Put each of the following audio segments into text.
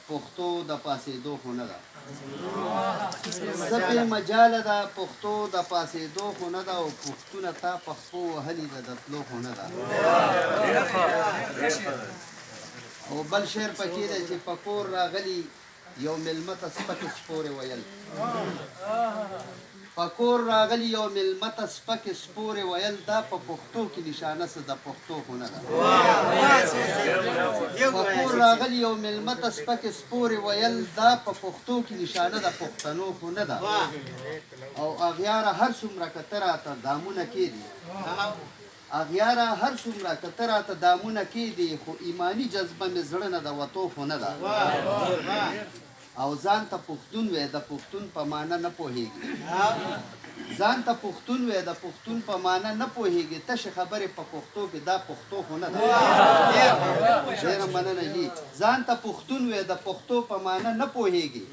پښتو د پاسېدو خو نه ده زپې مجاله ده پښتو د پاسېدو خو نه ده او پښتونه تا پښتو وهلې ده د تلو خو نه ده او بل شعر پکې دی چې په کور راغلي یو مېلمه ته سپکې سپورې ویل په کور راغلي یو مېلمه ته سپکې سپورې ویل دا په پښتو کې نشانه څه د پښتو خو نه ده په کور راغلي یو مېلمه ته سپکې سپورې ویل دا په پښتو کې نشانه د پښتنو خو نه ده او اغیاره هر څومره که ته راته دامونه کېدي اغیاره هر څومره که ته راته دامونه کېدي خو ایماني جذبه مې زړه نه د وتو خو نه ده او ځان ته پښتون وې د پښتون په معنا نه پوهېږي ځان ته پښتون وې د پښتون په معنا نه پوهېږي تشې خبرې په پښتو کې دا پښتو خو نه ده ډېره مننه جي ځان ته پښتون وې د پښتو په معنا نه پوهېږي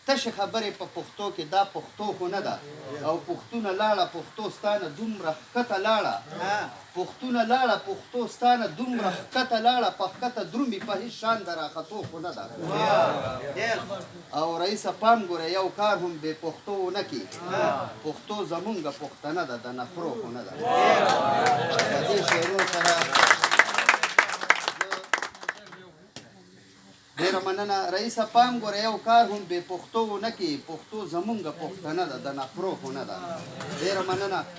تشې خبرې په پښتو کې دا پښتو خو نه ده او پښتونه لاړه پښتو ستانه دومره ښکته لاړه پښتونه لاړه پښتو ستانه دومره ښکته لاړه په ښکته درومي په هېڅ شان د راختو خو نه ده او رئیسه پام ګوره یو کار هم بې پښتو ونه کړي پښتو زمونږ پښتنه ده د نفرو خو نه ده په دې شعرونو سره ډېره مننه رئیسه پام ګوره یو کار هم بې پښتو ونه کړي پښتو زمونږ پښتنه ده د نفرو خو نه ده ډېره مننه